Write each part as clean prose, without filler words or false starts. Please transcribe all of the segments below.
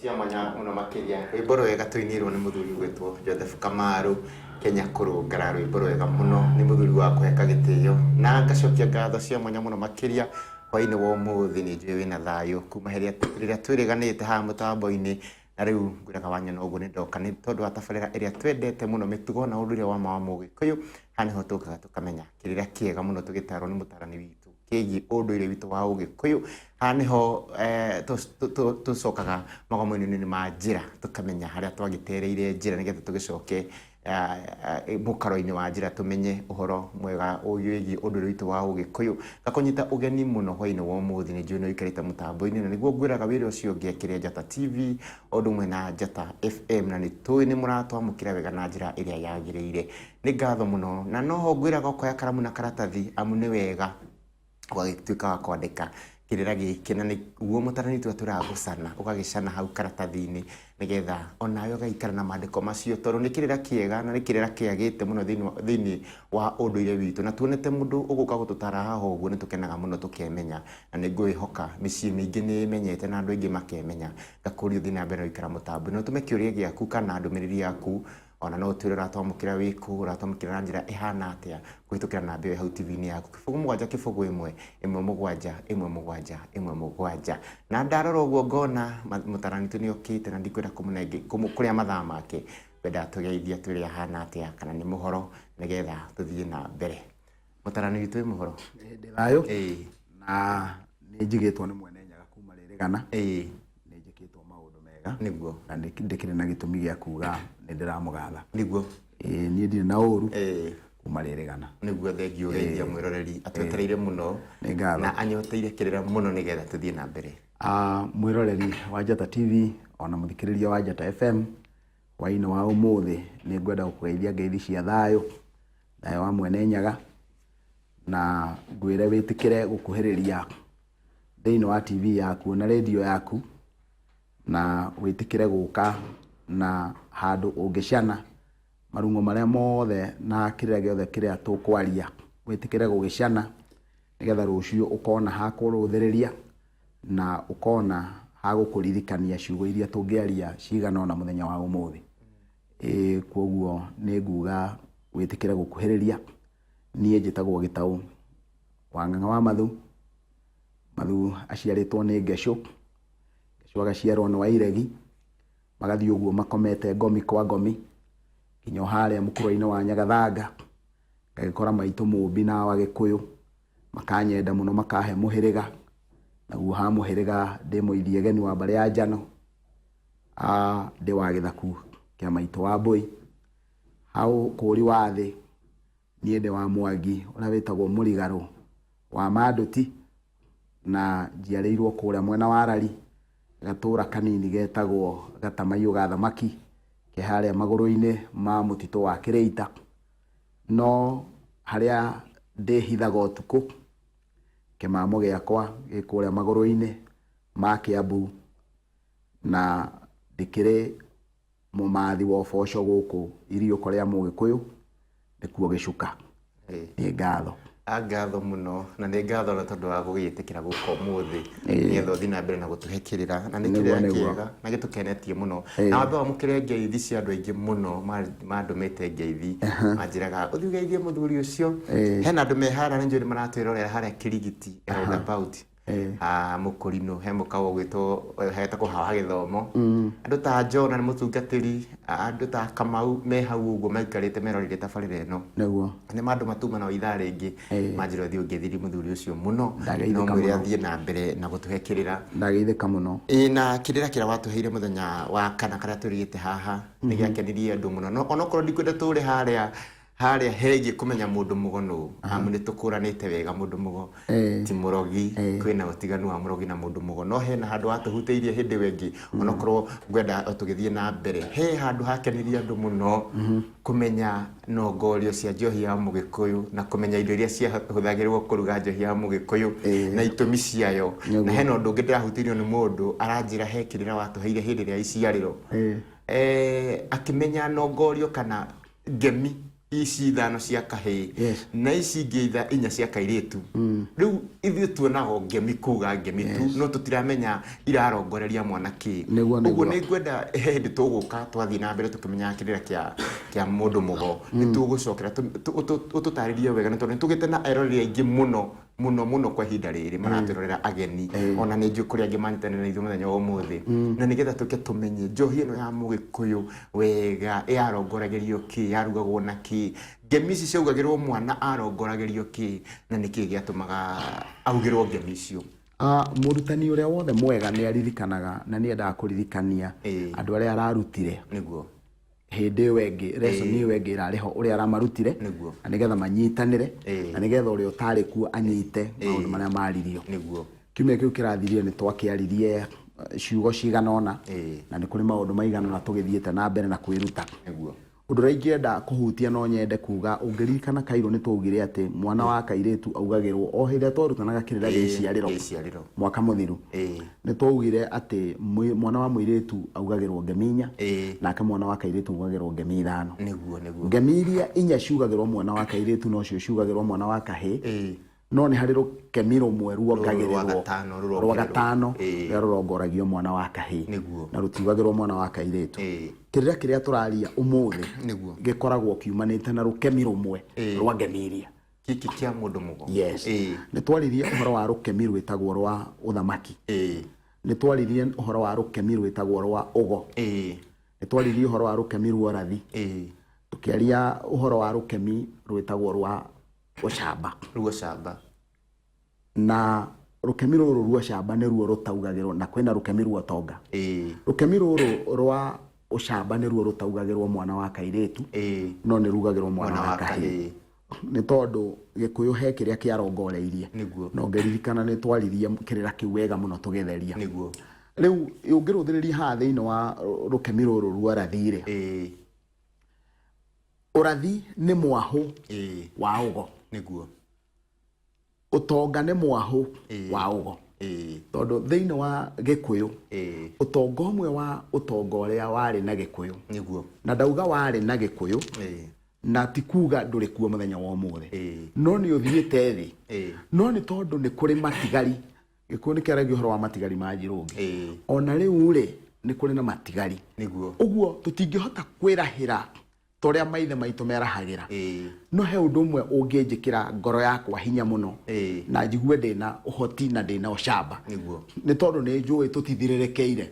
cia mwanya muno makiria rwimbo rwega tuinirwo ni muthuri gwitwo Joseph Kamaru Kenya kurungara rwimbo rwega muno ni muthuri wa kuheka gitio na ngacokia ngatho cia mwanya muno makiria hwaini wa umuthi ni njui wina thayu kuma riria twiriganite ha mutambo-ini na riu ngwiraga wanyona uguo ni ndoka ni tondu wa tabarira iria twendete muno mitugo na unduire wa mawa mugikuyu haniho tukaga tukamenya kiriria kiega muno tugitarwo ni mutarani witu kigi unduire witu wa ugikuyu haniho tucokaga magomo-ini ma njira tukamenya haria twagitereire njira nigetha tugicoke mukaro-ini wa njira tumenye uhoro mwega uyigi unduire witu wa ugikuyu gakunyita ugeni muno hwaini wa umuthi ni njui no ikarite mutambo-ini na niguo ngwiraga wira ucio ngekiria Njata TV undu mwe na Njata FM na ni tui ni muratwamukira wega na njira iria yagiriire ni ngatho muno na noho ngwiraga ukoya karamu na karatathi amu ni wega gwagituika wa kwandika kirira giki na niguo mutarani tu turagucana ugagicana hau karatathi-ini nigetha onawe ugaikara na mandiko macio tondu ni kirira kiega na ni kirira kiagite muno thiini wa unduire witu na tuonete mundu uguka gututara haha uguo ni tukenaga muno tukemenya na ni ngwihoka micii mingi ni menyete na andu aingi makemenya ngakuria thina mbere uikara mutambo no tume kiuria giaku kana ndumiriri yaku ona no twire ratwamukira wiku ratwamukira na njira ihana atia kwitukira na mbe hau TV-ini yaku kifugu mugwanja kifugu imwe mugwanja imwe mugwanja na ndarora uguo ngona mutarani tu ni okite na ndikwira kumunenge kuria mathaa make wenda tugeithia twire ahana atia kana ni muhoro nigetha tuthie na mbere mutarani witu muhoro ndi thayu na ni njigitwo ni mwene nyaga kuma ririgana ni njikitwo maundu mega niguo na ndikire na gitumi gia kuga ni ndiramugatha niguo ni ndire na uru kuma ririgana niguo thengio geithia mwiroreri atwetereire muno na anyoteire kirira muno nigetha tuthie na mbere mwiroreri wa Njata TV ona muthikiriria wa Njata FM hwaini wa umuthi ni ngwenda gukugeithia ngeithi cia thayu wa mwene nyaga na ngwire witikire gukuhiriria thiini wa TV yaku na radio yaku na witikire guka na handu ungicana marungo maria mothe na kirira giothe kiria tukwaria witikire gugicana nigetha rucio ukona ha kuruthiriria na ukona ha gukuririkania ciugo iria tungiaria cigana na muthenya wa umuthi koguo ni nguga witikire gukuhiriria nie njitagwo Gitau wa Ng'ang'a wa Mathu aciaritwo ni Ngecu agaciarwo ni wa Iregi magathii uguo makomete ngomi kwa ngomi kinyo haria mukuro-ini wa Nyagathanga ngagikora maitu mumbi na wa Gikuyu makanyenda muno makahe muhiriga naguo ha muhiriga ndi muithie geni wa mbare ya Njano ndi wa Githaku kia maitu wa Mbui hau kuri wa thi nie ndi wa Mwangi uria witagwo Murigaro wa Manduti na njiarirwo kuria mwena wa Rari gatura kanini getagwo Gatamaio ga Thamaki ke haria maguru-ini ma mutito wa Kireita no haria ndihithaga utuku ke mamo giakwa gikuria maguru-ini ma Kiambu na ndikire mumathi wa Uboco guku irio koria Mugikuyu ndikuo Gicuka ni ngatho ngatho muno na ni ngatho na tondu wa gugitikira guko muthi nigetha uthii na mbere na gutuhekirira na ni kiria kiega na gitukenetie muno na wambe wamukire ngeithi cia andu aingi muno mandumite ngeithi manjiraga uthii geithie muthuri ucio hena andu mehara njuri maratwirorera haria Kirigiti roundabout mukurino he mukawo gwitwo heta kuhawa githomo andu ta Jona ni mutungatiri andu ta Kamau me hau uguo maikarite merorire tabarire ino niguo ni mandu matuma na ithara ringi manjira thio ngethiri muthuri ucio muno no mwire athie na mbere na gutuhekirira ndageithika muno na kirira kira watuheire muthenya wa kana karia turigite haha ni giakenirie andu muno no onokorwo ndikwenda turi haria hegi kumenya mundu mugono amu ni tukuranite wega mundu mugo ti murogi kwina utiganu wa murogi na mundu mugo no hena handu atuhuteirie hindi wengi onokorwo ngwenda tugithie na mbere he handu hakenirie andu muno kumenya nongorio cia njohi ya Mugikuyu na kumenya indo iria ciahuthagirwo kuruga njohi ya Mugikuyu na itumi ciayo na hena undu ungi ndirahutirio ni mundu aranjira he kirira watuheire hindi ria iciariro akimenya nongorio kana ngemi ici ithano cia kahii Yes. na ici ingĩ inya cia kairitu riu ithuĩ tuonaga ngemi kuga ngemi tu no tutiramenya irarongoreria mwanaki Nĩguo, nĩguo. ũguo nĩ ngwenda hĩndĩ tũgũka twathi na mbere tukimenya kĩrĩra kĩa mũndũ mũgo nĩ tũgũcokera ũtũtarĩrie wega nĩ tondũ nĩ tũgĩte na eroreri aingĩ mũno kwa ihinda rĩrĩ maratũrorera ageni ona nĩ njũĩ kũrĩa angĩ manyitanĩra na ithuĩ mũthenya wa ũmũthĩ na nĩgetha tũke tũmenye njohi ĩno ya mũgĩkũyũ wega yarongoragĩrio kĩ yarugagwo na kĩ ngemi ici ciaugagĩrwo mwana arongoragĩrio kĩ na nĩkĩ gĩatũmaga augĩrwo ngemi icio. Mũrutani ũrĩa wothe mwega nĩ aririkanaga na nĩ endaga kũririkania andũ arĩa ararutire nĩguo hĩndĩ ĩyo ĩngĩ lesson ĩyo ĩngĩ ĩrarĩ ho ũrĩa aramarutire na nĩgetha manyitanĩre na nĩgetha ũrĩa ũtarĩ kuo anyite maũndũ marĩa maririo nĩguo kiumia kĩu kĩrathirie nĩ twakĩaririe ciugo cigana ũna na nĩ kũrĩ maũndũ maigana ũna tũgĩthiĩte na mbere na kwĩruta nĩguo ũndũ ũrĩa ingĩenda kũhutia no nyende kuga ũngĩririkana Kairũ nĩ twaugire atĩ mwana wa kairĩtu augagĩrwo o hĩndĩ twarutanaga kĩrĩra gĩciarĩro mwaka mũthiru nĩ twaugire atĩ mwana wa mũirĩtu augagĩrwo ngemi inya nake mwana wa kairĩtu augagĩrwo ngemi ithano ngemi iria inya ciugagĩrwo mwana wa kairĩtu no cio ciugagĩrwo mwana wa kahĩĩ no nĩ harĩ rũkemi rũmwe ruongagĩrĩrwo rwa gatano rũrĩa rũrongoragio mwana wa kahĩĩ na rũtiugagĩrwo mwana wa kairĩtu kĩrĩra kĩrĩa tũraria ũmũthĩ gĩkoragwo kiumanĩte na rũkemi rũmwe rwa ngemi iria gĩkĩ kĩa mũndũ mũgo nĩ twaririe ũhoro wa rũkemi rwĩtagwo rwa ũthamaki nĩ twaririe ũhoro wa rũkemi rwĩtagwo rwa ũgo nĩ twaririe ũhoro wa rũkemi rwa ũrathi tũkĩaria ũhoro wa rũkemi rwĩtagwo rwa ũcamba na rũkemi rũrũ rwa ũcamba nĩruo rũtaugagĩrwo na kwĩna rũkemi rwa ũtonga rũkemi rũrũ rwa ũcamba nĩruo rũtaugagĩrwo mwana wa kairĩtu no nĩ rugagĩrwo mwana wa kahĩĩ nĩ tondũ gĩkũyũ he kĩrĩa kĩarongoreirie no ngĩririkana nĩ twaririe kĩrĩra kĩu wega mũno tũgĩtheria rĩu ũngĩrũthĩrĩria haha thĩinĩ wa rũkemi rũrũ rwa ũrathi-rĩ ũrathi nĩ mwahũ wa ũgo ũtonga nĩ mwahũ wa ũgo tondũ thĩinĩ wa gĩkũyũ ũtonga ũmwe wa ũtonga ũrĩa warĩ na gĩkũyũ na ndauga warĩ na gĩkũyũ na ti kuga ndũrĩ kuo mũthenya wa ũmũthĩ no nĩ ũthiĩte thĩ no nĩ tondũ nĩ kũrĩ matigari gĩkũyũ nĩ kĩaragia ũhoro wa matigari ma njirũngi ona rĩu-rĩ nĩ kũrĩ na matigari ũguo tũtingĩhota kwĩrahĩra torĩa maithe maitũ merahagĩra no he ũndũ ũmwe ũngĩnjĩkĩra ngoro yakwa hinya mũno na njigue ndĩna ũhoti na ndĩna ũcamba nĩ tondũ nĩ njũĩ tũtithirĩrĩkĩire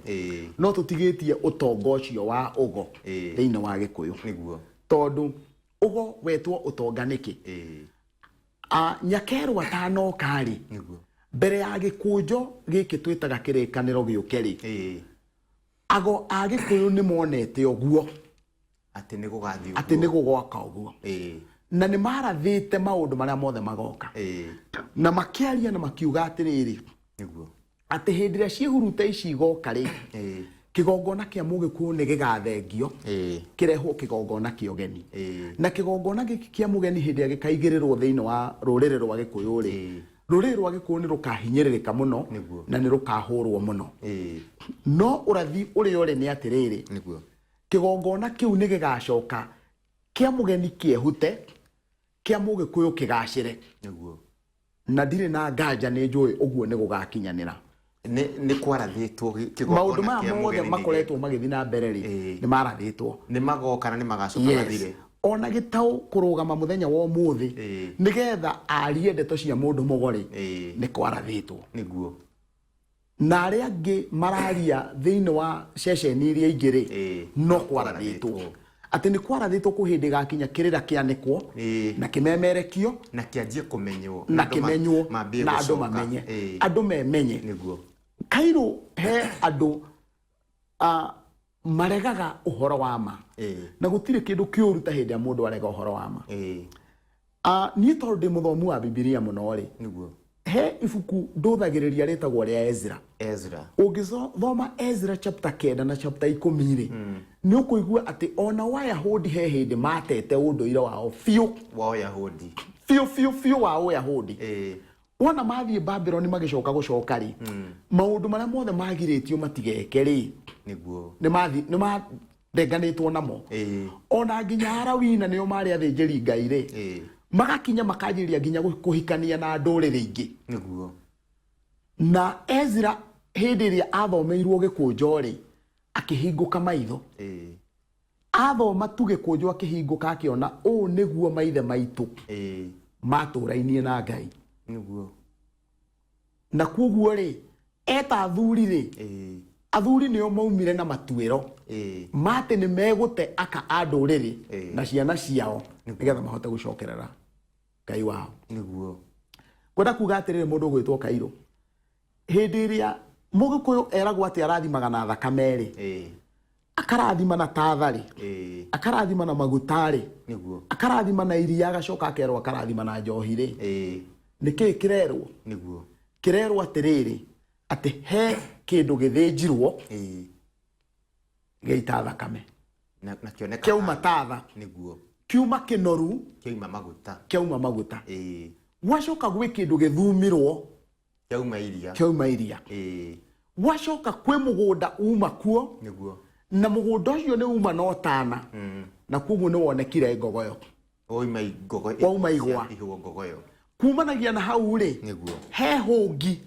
no tũtigĩtie ũtonga ũcio wa ũgo thĩinĩ wa gĩkũyũ tondũ ũgo wetwo ũtonga nĩkĩ nyakerwa atanoka-rĩ mbere ya gĩkũnjo gĩkĩ twĩtaga kĩrĩkanĩro gĩũke-rĩ ago a gĩkũyũ nĩ monete ũguo atĩ nĩ gũgoka ũguo na nĩ marathĩte maũndũ marĩa mothe magoka na makĩaria na makiuga atĩrĩrĩ atĩ hĩndĩ ĩrĩa ciĩhuruta ici igoka-rĩ kĩgongona kĩa mũgĩkũyũ nĩ gĩgathengio kĩrehwo kĩgongona kĩa ũgeni na kĩgongona gĩkĩ kĩa mũgeni hĩndĩ ĩrĩa gĩkaigĩrĩrwo thĩinĩ wa rũrĩrĩ rwa gĩkũyũ-rĩ rũrĩrĩ rwa gĩkũyũ nĩ rũkahinyĩrĩrĩka mũno na nĩ rũkahũrwo mũno no ũrathi ũrĩa ũrĩ nĩ atĩrĩrĩ kĩgongona kĩu nĩ gĩgacoka kĩa mũgeni kĩehute kĩa mũgĩkũyũ kĩgacĩre na ndirĩ na nganja nĩ njũĩ ũguo nĩ gũgakinyanĩra nĩ kwarathĩtwo maũndũ maya mothe makoretwo magĩthiĩ na mbere-rĩ nĩ marathĩtwo nĩ magoka na nĩ magacoka gathire ona gĩtaũ kũrũgama mũthenya wa ũmũthĩ nĩgetha arie ndeto cia mũndũ mũgo-rĩ nĩ kwarathĩtwo na arĩa angĩ mararia thĩinĩ wa ceceni iria ingĩ-rĩ no kwarathĩtwo atĩ nĩ kwarathĩtwo kũ hĩndĩ gakinya kĩrĩra kĩanĩkwo na kĩmemerekio na kĩanjie kũmenywo na kĩmenywo na andũ mamenye andũ memenye Kairũ he andũ maregaga ũhoro wa ma na gũtirĩ kĩndũ kĩũru ta hĩndĩ ya mũndũ arega ũhoro wa ma niĩ tondũ ndĩ mũthomu wa Bibilia mũno-rĩ he ibuku ndũthagĩrĩria rĩtagwo rĩa Ezra ũngĩthoma Ezra chapter 9 na chapter 10-rĩ nĩ ũkũigua atĩ ona Wayahudi he hĩndĩ matete ũndũire wao biũ wa Wayahudi wona mathiĩ Babylon magĩcoka gũcoka-rĩ maũndũ marĩa mothe magirĩtio matigeke-rĩ nĩ ndenganĩtwo namo ona nginya Arawina nĩo marĩ athĩnjĩri Ngai rĩ magakinya makanjĩria nginya kũhikania na ndũrĩrĩ ingĩ nĩguo na Ezra hĩndĩ ĩrĩa athomeirwo Gĩkũnjo rĩ akĩhingũka maitho athoma tu Gĩkũnjo akĩhingũka akĩona ũũ nĩguo maithe maitũ matũrainie na Ngai nĩguo na kuoguo rĩ eta athuri rĩ athuri nĩo maumire na matuĩro mate nĩ megũte aka andũrĩrĩ na ciana ciao nĩgetha mahote gũcokerera Ngai wao nĩguo kwenda kuga atĩrĩrĩ mũndũ gwĩtwo Kairũ hĩndĩ ĩrĩa Mũgĩkũyũ eragwo atĩ arathimaga na thakame rĩ akarathima na tatha rĩ akarathima na maguta rĩ akarathima na iria agacoka akerwo akarathima na njohi rĩ nĩkĩĩ kĩrerwo nĩguo kĩrerwo atĩrĩrĩ atĩ he kĩndũ gĩthĩnjirwo gĩita thakame na kĩoneka kĩauma tatha nĩguo kiuma kĩnoru kĩauma maguta gwacoka gwĩ kĩndũ gĩthumirwo kĩauma iria gwacoka kwĩ mũgũnda uma kuo na mũgũnda ũcio nĩ uma no tana na kuoguo nĩ wonekire ngogoyo wauma igwa kumanagia na hau rĩ he hũngi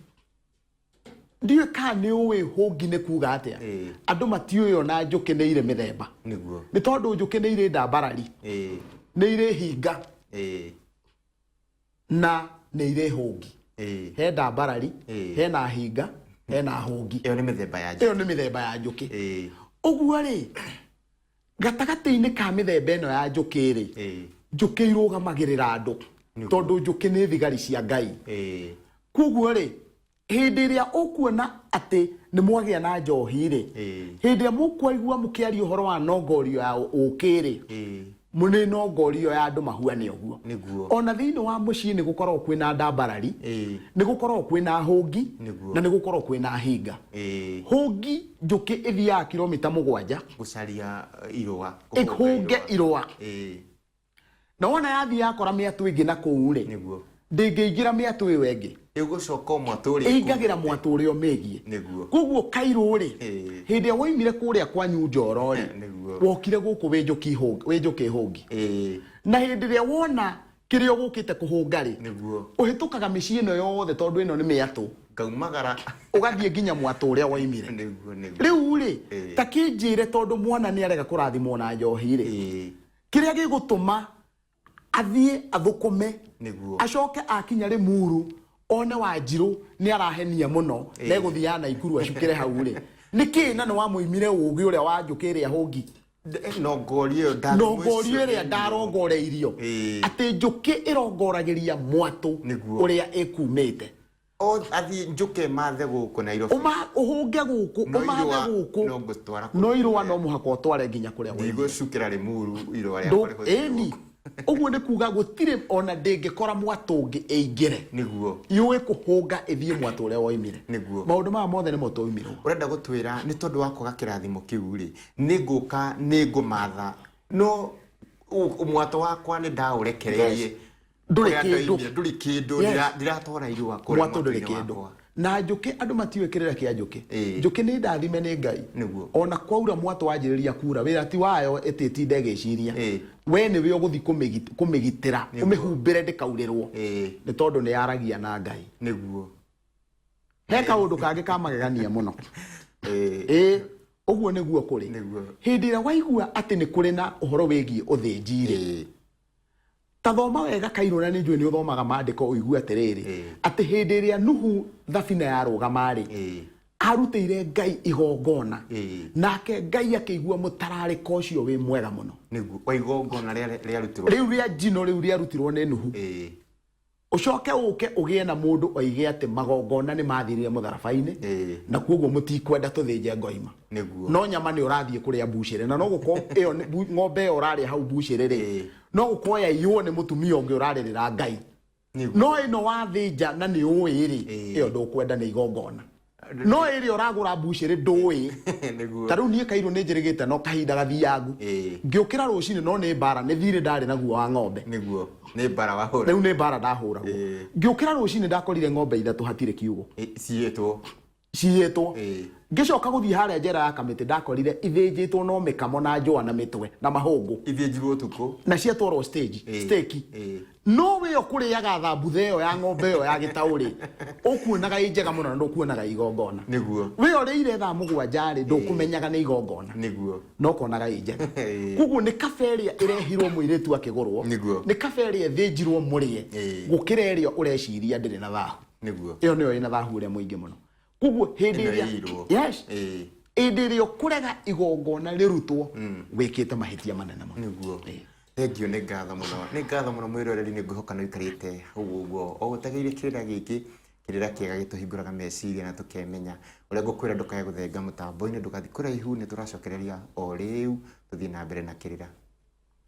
ndiũĩ kana nĩ ũĩ hũngi nĩ kuga atĩa andũ matiũĩ ona njũkĩ nĩ irĩ mĩthemba nĩ tondũ njũkĩ nĩ irĩ ndambarari nĩ irĩ hinga na nĩ irĩ hũngi he ndambarari hena hinga hena hũngi ĩyo nĩ mĩthemba ya njũkĩ ũguo rĩ gatagatĩ-inĩ ka mĩthemba ĩno ya njũkĩ rĩ njũkĩ irũgamagĩrĩra andũ tondũ njũkĩ nĩ thigari cia Ngai kuoguo rĩ hĩndĩ ĩrĩa ũkuona atĩ nĩ mwagĩa na njohi rĩ hĩndĩ ĩrĩa mũkwaigua mũkĩaria ũhoro wa nongorio ya ũkĩ rĩ mũnĩ nongorio ya andũ mahuane ũguo ona thĩinĩ wa mũciĩ nĩ gũkoragwo kwĩna ndambarari nĩ gũkoragwo kwĩna hũngi na nĩ gũkoragwo kwĩna hinga hũngi njũkĩ ĩthiaga kilomita 7 gũcaria irũa ĩhũnge irũa na wona yathiĩ yakora mĩatũ ĩngĩ na kũu rĩ ndĩngĩingĩra mĩatũ ĩyo ĩngĩ ĩingagĩra mwatũ ũrĩa ũmĩgiĩ koguo Kairũ rĩ hĩndĩ ĩrĩa woimire kũrĩa kwanyu Njoro rĩ wokire gũkũ wĩ njũkĩ hũngi na hĩndĩ ĩrĩa wona kĩrĩa ũgũkĩte kũhũnga rĩ ũhĩtũkaga mĩciĩ ĩno yothe tondũ ĩno nĩ mĩatũ ũgathiĩ nginya mwatũ ũrĩa woimire rĩu rĩ ta kĩnjĩre tondũ mwana nĩ arega kũrathimwo na njohi rĩ kĩrĩa gĩgũtũma athiĩ athũkũme acoke akinya Rĩmuru one Wanjirũ nĩ arahenia mũno na egũthiaga Naikuru acukĩre hau rĩ nĩkĩ na nĩ wamũimire ũũgĩ ũrĩa wa njũkĩ ĩrĩa hũngi nongorio ĩrĩa ndarongoreirio atĩ njũkĩ ĩrongoragĩria mwatũ ũrĩa ĩkumĩte athi njũkĩ mathe gũkũ Nairobi ũhũnge gũkũ ũmathe gũkũ no irũa no mũhaka ũtware nginya kũrĩa ndigũcukĩra Rĩmuru irũa rĩa ũguo nĩ kuga gũtirĩ ona ndĩngĩkora mwatũ ũngĩ ĩingĩre yũĩ kũhũnga ĩthiĩ mwatũ ũrĩa woimire maũndũ maya mothe nĩmo twoimirwo ũrenda gũtwĩra nĩ tondũ wa kwaga kĩrathimo kĩu rĩ nĩ ngũka nĩ ngũmatha no mwatũ wakwa nĩ ndaũrekereirie ndũrĩ kĩndũ ndiratwara irũa kũrĩa mwatũ ndũrĩ kĩndũ na njũkĩ andũ matiũĩ kĩrĩra kĩa njũkĩ njũkĩ nĩ ndathime nĩ Ngai ona kwaura mwatũ wanjĩrĩria kura wĩra ti wayo ĩtĩtinde ĩgĩciria we nĩwe ũgũthiĩ kũmĩgitĩra ũmĩhumbĩre ndĩkaurĩrwo nĩ tondũ nĩ yaragia na Ngai he kaũndũ kangĩ ka magegania mũno ũguo nĩguo kũrĩ hĩndĩ ĩrĩa waigua atĩ nĩ kũrĩ na ũhoro wĩgiĩ ũthĩnji rĩ ta thoma wega Kairũ na nĩ njũĩ nĩ ũthomaga maandĩko ũigue atĩrĩrĩ atĩ hĩndĩ ĩrĩa Nuhu thabina yarũgama rĩ arutĩire Ngai igongona nake Ngai akĩigua mũtararĩko ũcio wĩ mwega mũno igongona rĩarutirwo rĩu rĩa njino rĩu rĩarutirwo nĩ Nuhu ucoke ũke ũgĩe na mũndũ oige atĩ magongona nĩ mathirire mũtharaba-inĩ na kuoguo mũtikwenda tũthĩnje ngoima no nyama nĩ ũrathiĩ kũrĩa mbucĩrĩ na no gũkorwo ĩyo ng'ombe ĩyo ũrarĩa hau mbucĩrĩ rĩ no gũkorwo yaiywo nĩ mũtumia ũngĩ ũrarĩrĩra Ngai no ĩno wathĩnja na nĩ ũĩ rĩ ĩyo ndũkwenda nĩ igongona no ĩrĩa ũragũra mbucĩrĩ ndũĩ ta rĩu niĩ Kairũ nĩ njĩrĩgĩte no kahinda gathiangu ngĩũkĩra rũcinĩ no nĩ mbara nĩ thirĩ ndarĩ naguo wa ng'ombe nĩ mbara wahũra rĩu nĩ mbara ndahũragwo ngĩũkĩra rũcinĩ ndakorire ng'ombe 3 hatirĩ kiugo ciĩtwo ngicoka guthii haria njera ya Kamiti ndakorire ithinjitwo no mikamo na njũa na mitwe na mahũngũ ithinjirwo tuko na ciatwarwo stage steki no we okuriaga thambuthe ĩyo ya ng'ombe ĩyo ya gĩtaũri ũkuonaga ĩ njega mũno na ndũkuonaga igongona niguo we ũrĩire thaa mũgwanja rĩ ndũkũmenyaga nĩ igongona niguo no konaga ĩ njega koguo nĩ kaba ĩrĩa ĩrehirwo mũirĩtu akĩgũrwo nĩ kaba ĩrĩa ĩthĩnjirwo mũrĩe gũkĩra ĩrĩa ũreciria ndĩrĩ na thahu niguo ĩyo nĩyo ĩna thahu ũrĩa mũingĩ mũno koguo hĩndĩ ĩrĩa yes hĩndĩ ĩrĩa ũkũrega igongona rĩrutwo wĩkĩte mahĩtia manene mũno niguo thank you nĩ ngatho mũno mwĩroreri nĩ ngũhoka nĩ ũikarĩte hau ũguo o gũtegeire kĩrĩra gĩkĩ kĩrĩra kĩega gĩtũhingũraga meciria na tũkemenya ũrĩa ngũkwĩra ndũkae gũthenga mũtambo-inĩ ndũgathiĩ kũraihu nĩ tũracokereria o rĩu tũthiĩ na mbere na kĩrĩra